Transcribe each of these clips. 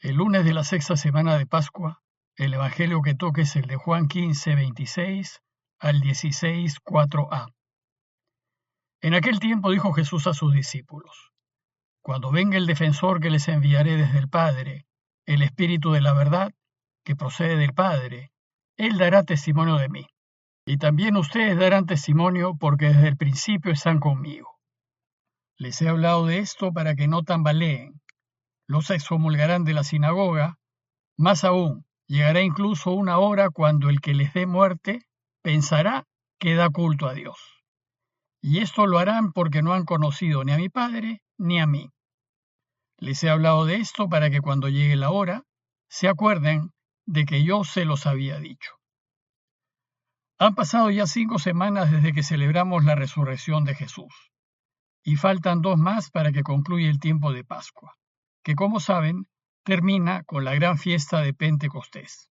El lunes de la sexta semana de Pascua, el evangelio que toque es el de Juan 15, 26 al 16, 4a. En aquel tiempo dijo Jesús a sus discípulos: Cuando venga el defensor que les enviaré desde el Padre, el Espíritu de la verdad, que procede del Padre, Él dará testimonio de mí. Y también ustedes darán testimonio porque desde el principio están conmigo. Les he hablado de esto para que no tambaleen. Los excomulgarán de la sinagoga. Más aún, llegará incluso una hora cuando el que les dé muerte pensará que da culto a Dios. Y esto lo harán porque no han conocido ni a mi Padre ni a mí. Les he hablado de esto para que cuando llegue la hora, se acuerden de que yo se los había dicho. Han pasado ya 5 semanas desde que celebramos la resurrección de Jesús, y faltan 2 más para que concluya el tiempo de Pascua, que como saben, termina con la gran fiesta de Pentecostés.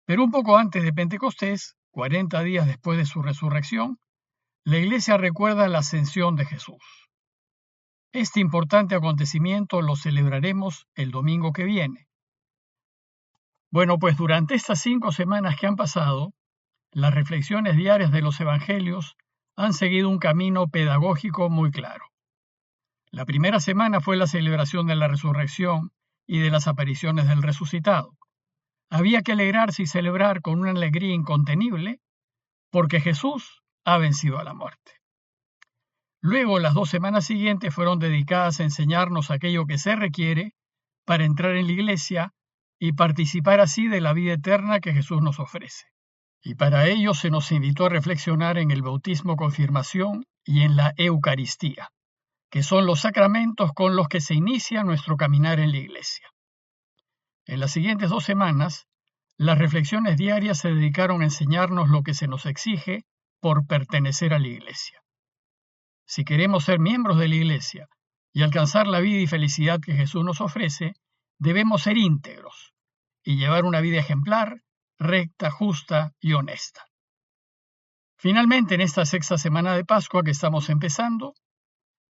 Pero un poco antes de Pentecostés, 40 días después de su resurrección, la Iglesia recuerda la ascensión de Jesús. Este importante acontecimiento lo celebraremos el domingo que viene. Bueno, pues durante estas 5 semanas que han pasado, las reflexiones diarias de los evangelios han seguido un camino pedagógico muy claro. La primera semana fue la celebración de la resurrección y de las apariciones del resucitado. Había que alegrarse y celebrar con una alegría incontenible porque Jesús ha vencido a la muerte. Luego, las 2 semanas siguientes fueron dedicadas a enseñarnos aquello que se requiere para entrar en la Iglesia y participar así de la vida eterna que Jesús nos ofrece. Y para ello se nos invitó a reflexionar en el bautismo, confirmación y en la Eucaristía, que son los sacramentos con los que se inicia nuestro caminar en la Iglesia. En las siguientes 2 semanas, las reflexiones diarias se dedicaron a enseñarnos lo que se nos exige por pertenecer a la Iglesia. Si queremos ser miembros de la Iglesia y alcanzar la vida y felicidad que Jesús nos ofrece, debemos ser íntegros y llevar una vida ejemplar, recta, justa y honesta. Finalmente, en esta sexta semana de Pascua que estamos empezando,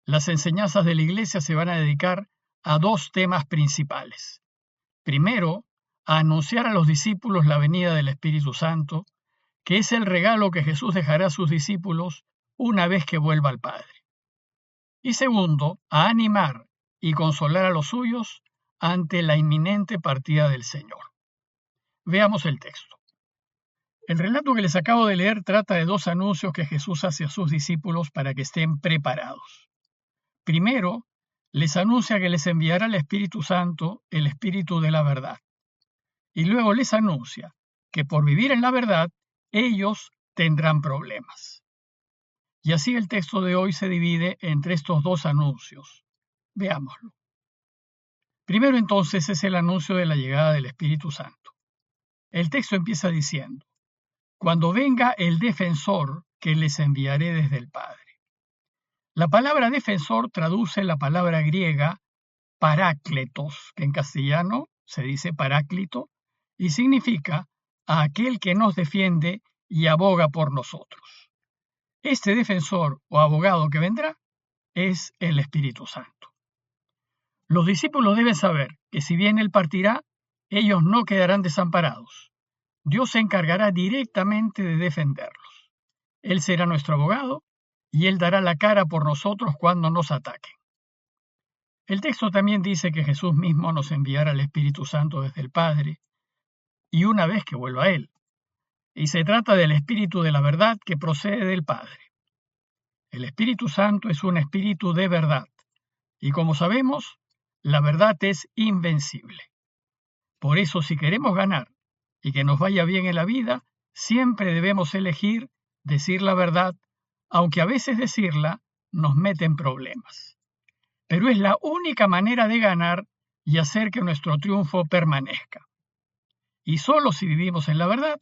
las enseñanzas de la Iglesia se van a dedicar a 2 temas principales. Primero, a anunciar a los discípulos la venida del Espíritu Santo, que es el regalo que Jesús dejará a sus discípulos una vez que vuelva al Padre. Y segundo, a animar y consolar a los suyos ante la inminente partida del Señor. Veamos el texto. El relato que les acabo de leer trata de 2 anuncios que Jesús hace a sus discípulos para que estén preparados. Primero, les anuncia que les enviará el Espíritu Santo, el Espíritu de la verdad. Y luego les anuncia que por vivir en la verdad, ellos tendrán problemas. Y así el texto de hoy se divide entre estos 2 anuncios. Veámoslo. Primero entonces es el anuncio de la llegada del Espíritu Santo. El texto empieza diciendo: Cuando venga el defensor que les enviaré desde el Padre. La palabra defensor traduce la palabra griega parácletos, que en castellano se dice paráclito, y significa a aquel que nos defiende y aboga por nosotros. Este defensor o abogado que vendrá es el Espíritu Santo. Los discípulos deben saber que si bien Él partirá, ellos no quedarán desamparados. Dios se encargará directamente de defenderlos. Él será nuestro abogado y Él dará la cara por nosotros cuando nos ataquen. El texto también dice que Jesús mismo nos enviará el Espíritu Santo desde el Padre y una vez que vuelva a Él. Y se trata del Espíritu de la verdad que procede del Padre. El Espíritu Santo es un espíritu de verdad y como sabemos, la verdad es invencible. Por eso, si queremos ganar y que nos vaya bien en la vida, siempre debemos elegir decir la verdad, aunque a veces decirla nos mete en problemas. Pero es la única manera de ganar y hacer que nuestro triunfo permanezca. Y solo si vivimos en la verdad,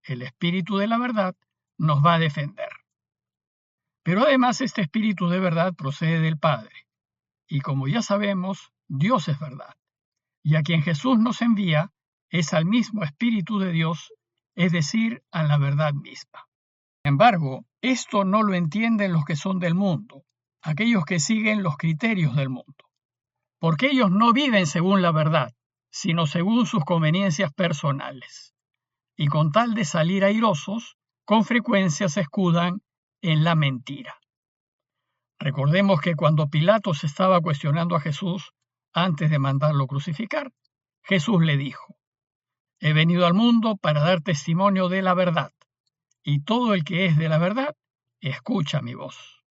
el Espíritu de la verdad nos va a defender. Pero además este Espíritu de verdad procede del Padre. Y como ya sabemos, Dios es verdad. Y a quien Jesús nos envía es al mismo Espíritu de Dios, es decir, a la verdad misma. Sin embargo, esto no lo entienden los que son del mundo, aquellos que siguen los criterios del mundo, porque ellos no viven según la verdad, sino según sus conveniencias personales, y con tal de salir airosos, con frecuencia se escudan en la mentira. Recordemos que cuando Pilatos estaba cuestionando a Jesús antes de mandarlo crucificar, Jesús le dijo: «He venido al mundo para dar testimonio de la verdad, y todo el que es de la verdad, escucha mi voz».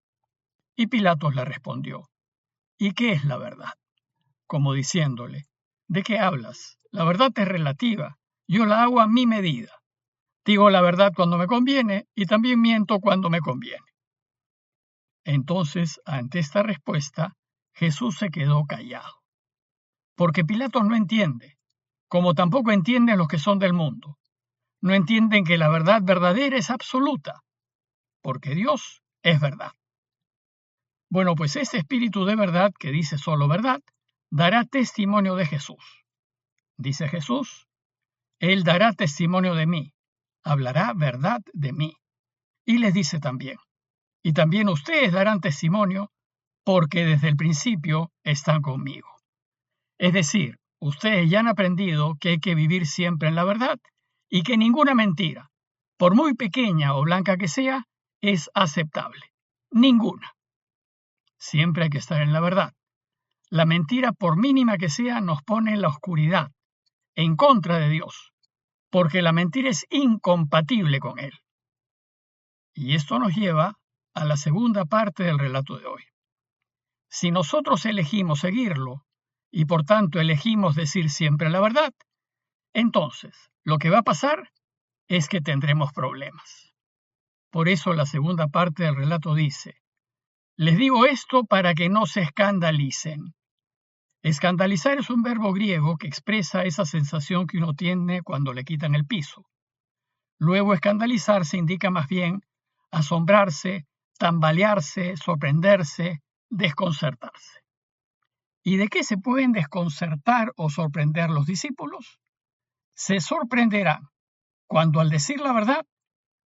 Y Pilatos le respondió: «¿Y qué es la verdad?», como diciéndole: «¿De qué hablas? La verdad es relativa, yo la hago a mi medida. Digo la verdad cuando me conviene y también miento cuando me conviene». Entonces, ante esta respuesta, Jesús se quedó callado, porque Pilatos no entiende, como tampoco entienden los que son del mundo. No entienden que la verdad verdadera es absoluta, porque Dios es verdad. Bueno, pues este espíritu de verdad, que dice solo verdad, dará testimonio de Jesús. Dice Jesús: «Él dará testimonio de mí, hablará verdad de mí». Y les dice también: «Y también ustedes darán testimonio, porque desde el principio están conmigo». Es decir, ustedes ya han aprendido que hay que vivir siempre en la verdad y que ninguna mentira, por muy pequeña o blanca que sea, es aceptable. Ninguna. Siempre hay que estar en la verdad. La mentira, por mínima que sea, nos pone en la oscuridad, en contra de Dios, porque la mentira es incompatible con Él. Y esto nos lleva a la segunda parte del relato de hoy. Si nosotros elegimos seguirlo, y por tanto elegimos decir siempre la verdad, entonces lo que va a pasar es que tendremos problemas. Por eso la segunda parte del relato dice: «Les digo esto para que no se escandalicen». Escandalizar es un verbo griego que expresa esa sensación que uno tiene cuando le quitan el piso. Luego, escandalizarse indica más bien asombrarse, tambalearse, sorprenderse, desconcertarse. ¿Y de qué se pueden desconcertar o sorprender los discípulos? Se sorprenderán cuando, al decir la verdad,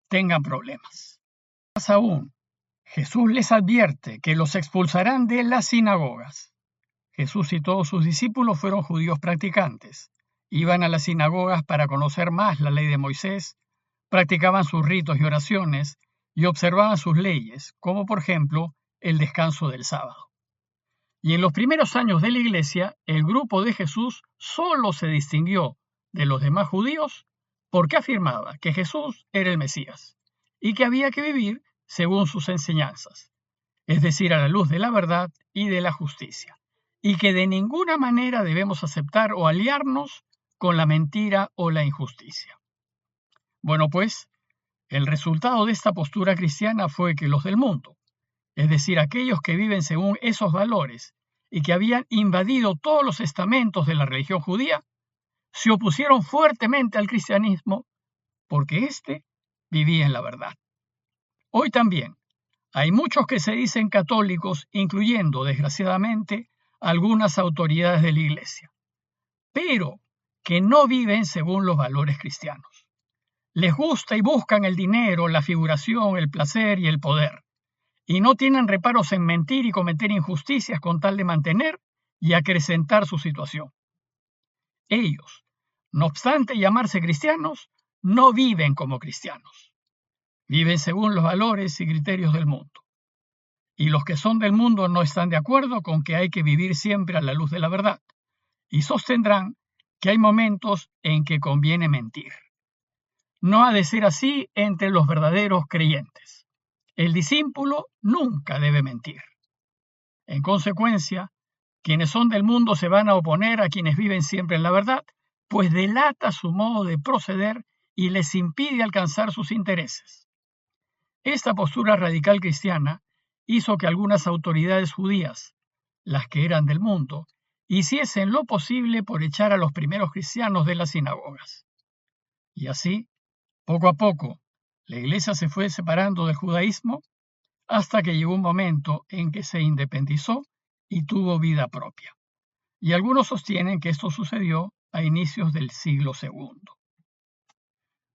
tengan problemas. Más aún, Jesús les advierte que los expulsarán de las sinagogas. Jesús y todos sus discípulos fueron judíos practicantes. Iban a las sinagogas para conocer más la ley de Moisés, practicaban sus ritos y oraciones y observaban sus leyes, como por ejemplo el descanso del sábado. Y en los primeros años de la Iglesia, el grupo de Jesús solo se distinguió de los demás judíos porque afirmaba que Jesús era el Mesías y que había que vivir según sus enseñanzas, es decir, a la luz de la verdad y de la justicia, y que de ninguna manera debemos aceptar o aliarnos con la mentira o la injusticia. Bueno, pues, el resultado de esta postura cristiana fue que los del mundo, es decir, aquellos que viven según esos valores y que habían invadido todos los estamentos de la religión judía, se opusieron fuertemente al cristianismo porque éste vivía en la verdad. Hoy también hay muchos que se dicen católicos, incluyendo, desgraciadamente, algunas autoridades de la Iglesia, pero que no viven según los valores cristianos. Les gusta y buscan el dinero, la figuración, el placer y el poder, y no tienen reparos en mentir y cometer injusticias con tal de mantener y acrecentar su situación. Ellos, no obstante llamarse cristianos, no viven como cristianos. Viven según los valores y criterios del mundo. Y los que son del mundo no están de acuerdo con que hay que vivir siempre a la luz de la verdad, y sostendrán que hay momentos en que conviene mentir. No ha de ser así entre los verdaderos creyentes. El discípulo nunca debe mentir. En consecuencia, quienes son del mundo se van a oponer a quienes viven siempre en la verdad, pues delata su modo de proceder y les impide alcanzar sus intereses. Esta postura radical cristiana hizo que algunas autoridades judías, las que eran del mundo, hiciesen lo posible por echar a los primeros cristianos de las sinagogas. Y así, poco a poco, la Iglesia se fue separando del judaísmo hasta que llegó un momento en que se independizó y tuvo vida propia. Y algunos sostienen que esto sucedió a inicios del siglo II.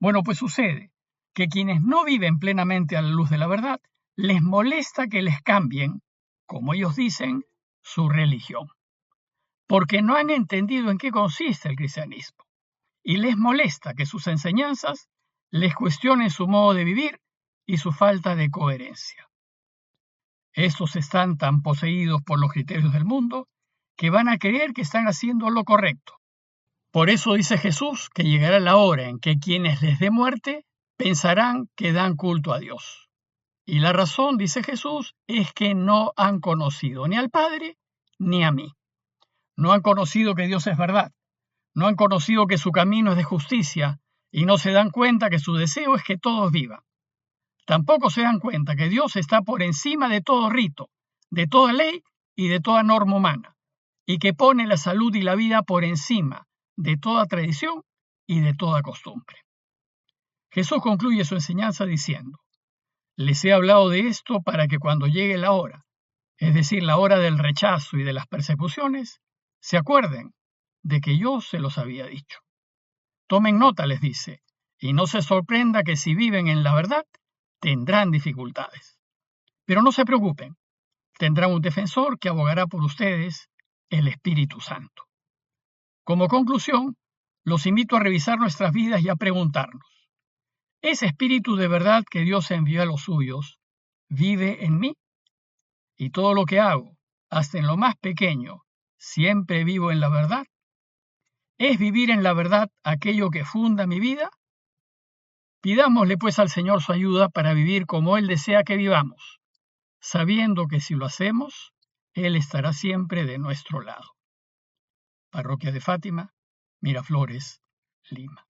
Bueno, pues sucede que quienes no viven plenamente a la luz de la verdad, les molesta que les cambien, como ellos dicen, su religión. porque no han entendido en qué consiste el cristianismo y les molesta que sus enseñanzas les cuestionen su modo de vivir y su falta de coherencia. Estos están tan poseídos por los criterios del mundo que van a creer que están haciendo lo correcto. Por eso dice Jesús que llegará la hora en que quienes les dé muerte pensarán que dan culto a Dios. Y la razón, dice Jesús, es que no han conocido ni al Padre ni a mí. No han conocido que Dios es verdad. No han conocido que su camino es de justicia y no se dan cuenta que su deseo es que todos vivan. Tampoco se dan cuenta que Dios está por encima de todo rito, de toda ley y de toda norma humana, y que pone la salud y la vida por encima de toda tradición y de toda costumbre. Jesús concluye su enseñanza diciendo: les he hablado de esto para que cuando llegue la hora, es decir, la hora del rechazo y de las persecuciones, se acuerden de que yo se los había dicho. Tomen nota, les dice, y no se sorprenda que si viven en la verdad, tendrán dificultades. Pero no se preocupen, tendrán un defensor que abogará por ustedes, el Espíritu Santo. Como conclusión, los invito a revisar nuestras vidas y a preguntarnos: ¿ese Espíritu de verdad que Dios envió a los suyos vive en mí? ¿Y todo lo que hago, hasta en lo más pequeño, siempre vivo en la verdad? ¿Es vivir en la verdad aquello que funda mi vida? Pidámosle pues al Señor su ayuda para vivir como Él desea que vivamos, sabiendo que si lo hacemos, Él estará siempre de nuestro lado. Parroquia de Fátima, Miraflores, Lima.